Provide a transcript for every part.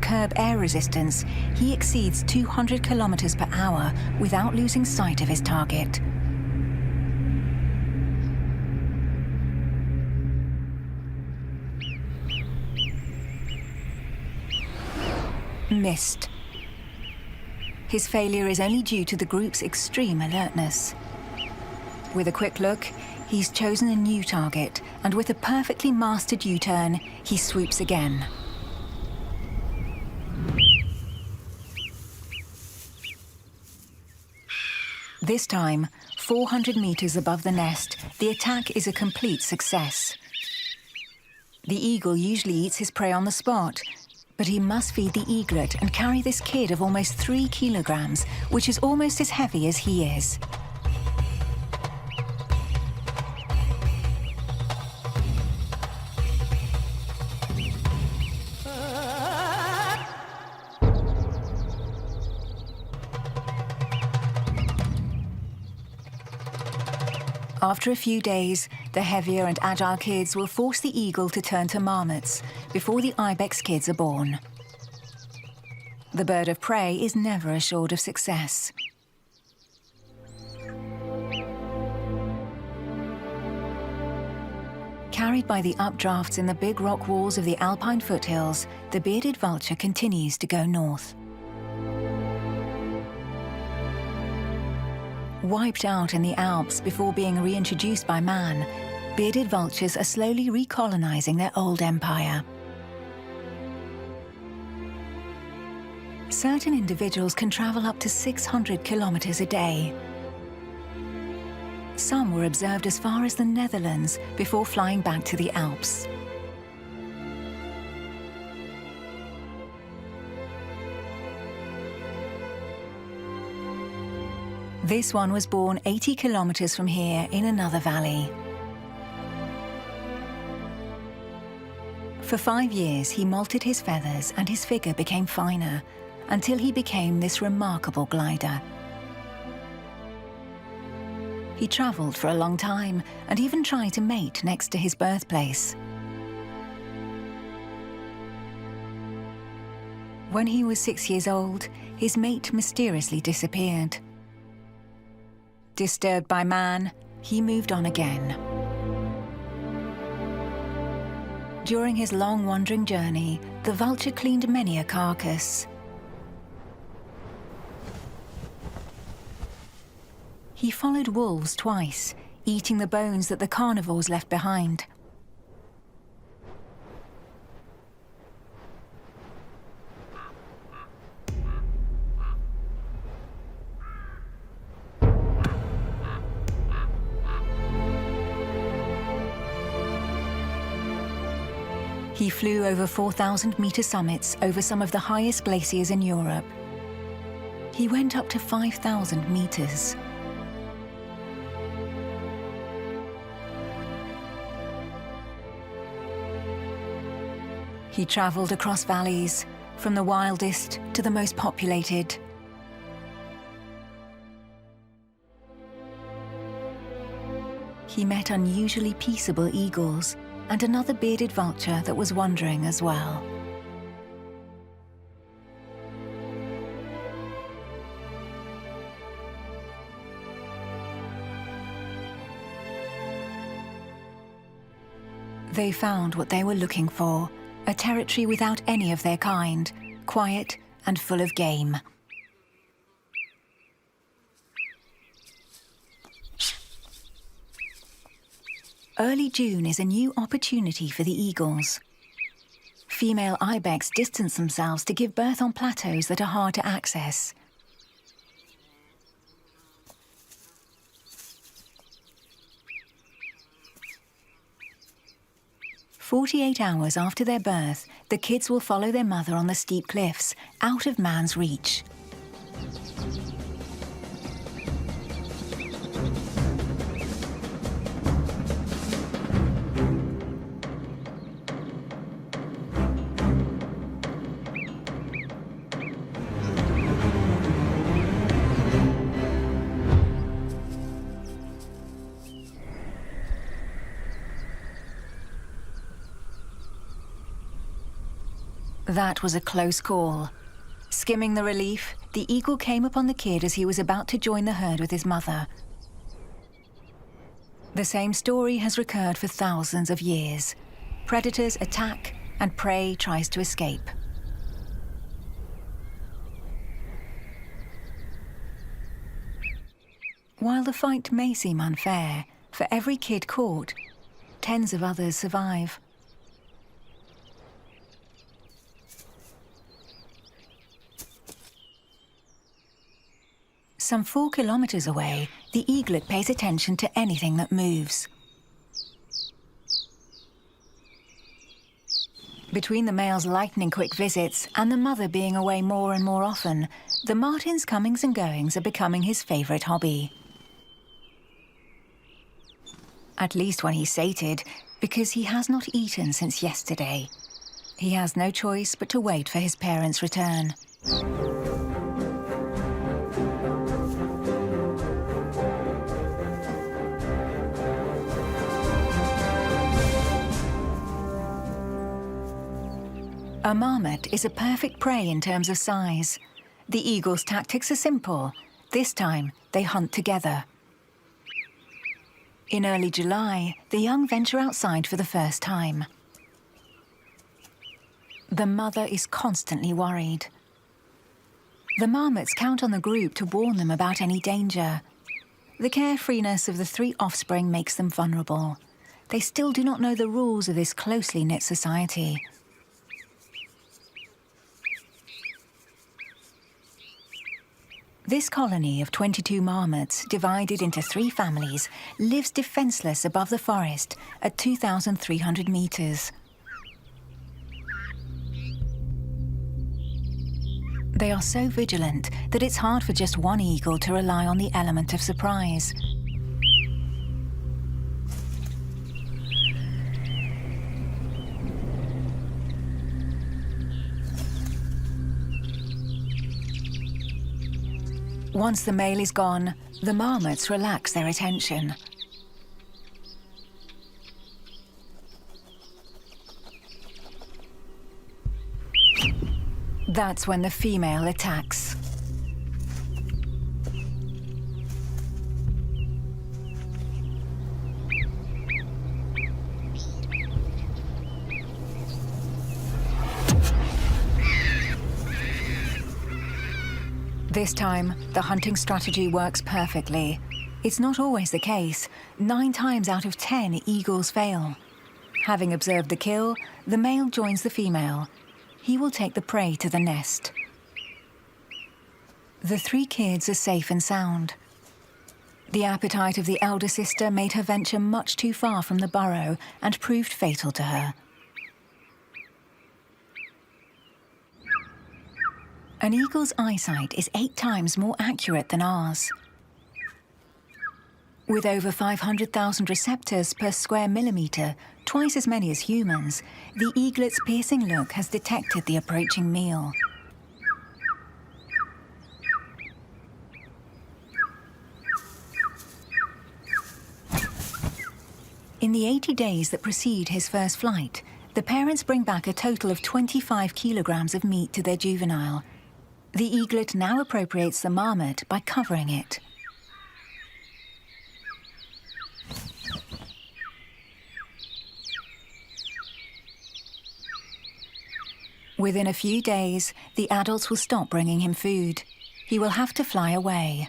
curb air resistance, he exceeds 200 kilometers per hour without losing sight of his target. Missed. His failure is only due to the group's extreme alertness. With a quick look, he's chosen a new target, and with a perfectly mastered U-turn, he swoops again. This time, 400 meters above the nest, the attack is a complete success. The eagle usually eats his prey on the spot, but he must feed the eaglet and carry this kid of almost 3 kilograms, which is almost as heavy as he is. After a few days, the heavier and agile kids will force the eagle to turn to marmots before the ibex kids are born. The bird of prey is never assured of success. Carried by the updrafts in the big rock walls of the alpine foothills, the bearded vulture continues to go north. Wiped out in the Alps before being reintroduced by man, bearded vultures are slowly recolonizing their old empire. Certain individuals can travel up to 600 kilometers a day. Some were observed as far as the Netherlands before flying back to the Alps. This one was born 80 kilometers from here in another valley. For 5 years, he molted his feathers and his figure became finer, until he became this remarkable glider. He traveled for a long time and even tried to mate next to his birthplace. When he was 6 years old, his mate mysteriously disappeared. Disturbed by man, he moved on again. During his long wandering journey, the vulture cleaned many a carcass. He followed wolves twice, eating the bones that the carnivores left behind. He flew over 4,000-meter summits over some of the highest glaciers in Europe. He went up to 5,000 meters. He traveled across valleys, from the wildest to the most populated. He met unusually peaceable eagles and another bearded vulture that was wandering as well. They found what they were looking for, a territory without any of their kind, quiet and full of game. Early June is a new opportunity for the eagles. Female ibex distance themselves to give birth on plateaus that are hard to access. "48 hours after their birth, the kids will follow their mother on the steep cliffs, out of man's reach. That was a close call. Skimming the relief, the eagle came upon the kid as he was about to join the herd with his mother. The same story has recurred for thousands of years. Predators attack and prey tries to escape. While the fight may seem unfair, for every kid caught, tens of others survive. Some 4 kilometers away, the eaglet pays attention to anything that moves. Between the male's lightning-quick visits and the mother being away more and more often, the martin's comings and goings are becoming his favorite hobby. At least when he's sated, because he has not eaten since yesterday. He has no choice but to wait for his parents' return. A marmot is a perfect prey in terms of size. The eagle's tactics are simple. This time, they hunt together. In early July, the young venture outside for the first time. The mother is constantly worried. The marmots count on the group to warn them about any danger. The carefreeness of the 3 offspring makes them vulnerable. They still do not know the rules of this closely knit society. This colony of 22 marmots, divided into 3 families, lives defenseless above the forest at 2,300 meters. They are so vigilant that it's hard for just one eagle to rely on the element of surprise. Once the male is gone, the marmots relax their attention. That's when the female attacks. This time, the hunting strategy works perfectly. It's not always the case. 9 times out of 10, eagles fail. Having observed the kill, the male joins the female. He will take the prey to the nest. The 3 kids are safe and sound. The appetite of the elder sister made her venture much too far from the burrow and proved fatal to her. An eagle's eyesight is 8 times more accurate than ours. With over 500,000 receptors per square millimetre, twice as many as humans, the eaglet's piercing look has detected the approaching meal. In the 80 days that precede his first flight, the parents bring back a total of 25 kilograms of meat to their juvenile. The eaglet now appropriates the marmot by covering it. Within a few days, the adults will stop bringing him food. He will have to fly away.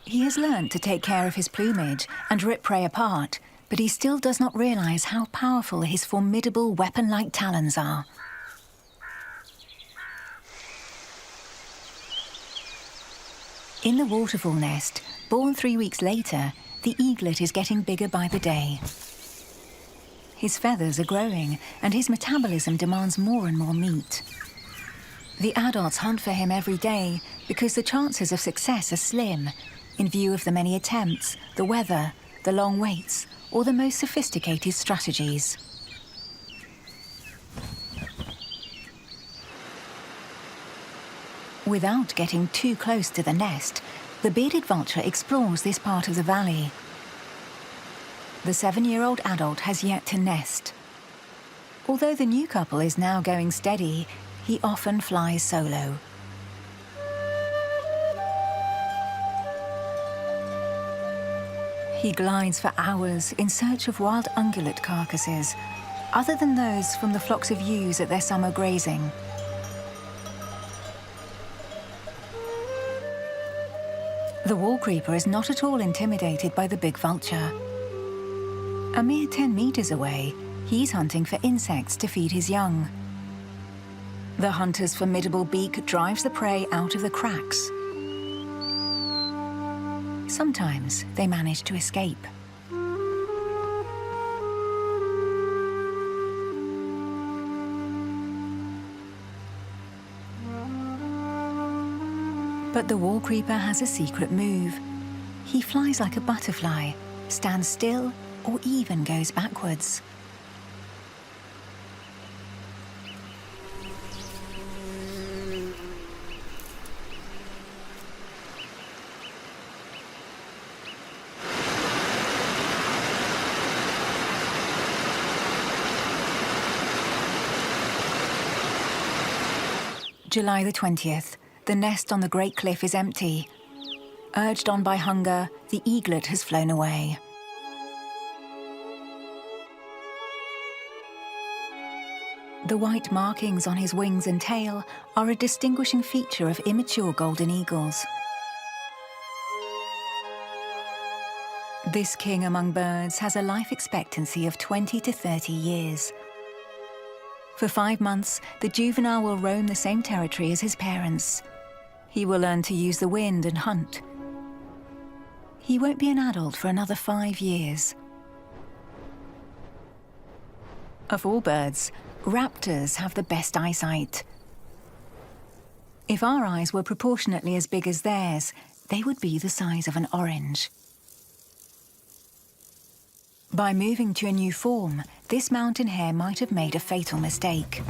He has learned to take care of his plumage and rip prey apart, but he still does not realize how powerful his formidable weapon-like talons are. In the waterfall nest, born 3 weeks later, the eaglet is getting bigger by the day. His feathers are growing, and his metabolism demands more and more meat. The adults hunt for him every day because the chances of success are slim, in view of the many attempts, the weather, the long waits, or the most sophisticated strategies. Without getting too close to the nest, the bearded vulture explores this part of the valley. The 7-year-old adult has yet to nest. Although the new couple is now going steady, he often flies solo. He glides for hours in search of wild ungulate carcasses, other than those from the flocks of ewes at their summer grazing. The wall creeper is not at all intimidated by the big vulture. A mere 10 meters away, he's hunting for insects to feed his young. The hunter's formidable beak drives the prey out of the cracks. Sometimes they manage to escape. But the wall creeper has a secret move. He flies like a butterfly, stands still, or even goes backwards. July the 20th. The nest on the Great Cliff is empty. Urged on by hunger, the eaglet has flown away. The white markings on his wings and tail are a distinguishing feature of immature golden eagles. This king among birds has a life expectancy of 20 to 30 years. For 5 months, the juvenile will roam the same territory as his parents. He will learn to use the wind and hunt. He won't be an adult for another 5 years. Of all birds, raptors have the best eyesight. If our eyes were proportionately as big as theirs, they would be the size of an orange. By moving to a new form, this mountain hare might have made a fatal mistake.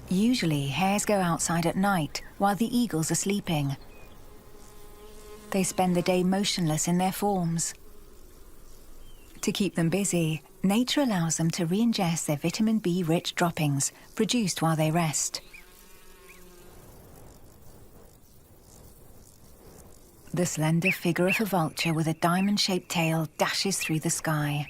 Usually, hares go outside at night while the eagles are sleeping. They spend the day motionless in their forms. To keep them busy, nature allows them to re-ingest their vitamin B-rich droppings produced while they rest. The slender figure of a vulture with a diamond-shaped tail dashes through the sky.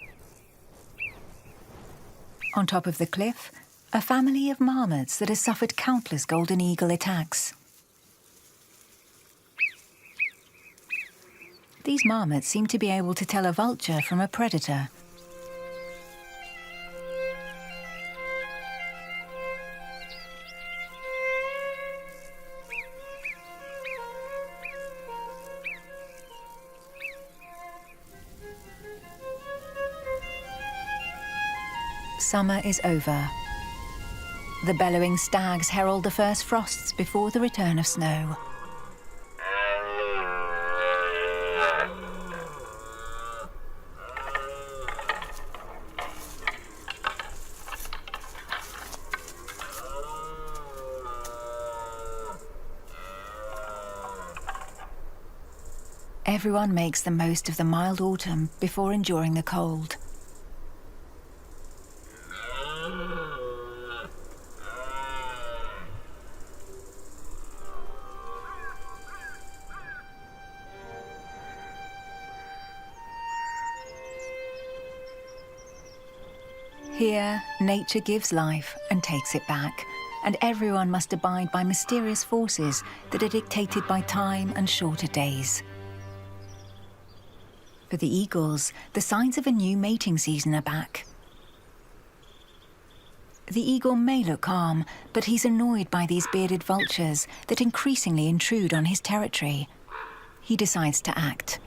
On top of the cliff, a family of marmots that has suffered countless golden eagle attacks. These marmots seem to be able to tell a vulture from a predator. Summer is over. The bellowing stags herald the first frosts before the return of snow. Everyone makes the most of the mild autumn before enduring the cold. Here, nature gives life and takes it back, and everyone must abide by mysterious forces that are dictated by time and shorter days. For the eagles, the signs of a new mating season are back. The eagle may look calm, but he's annoyed by these bearded vultures that increasingly intrude on his territory. He decides to act.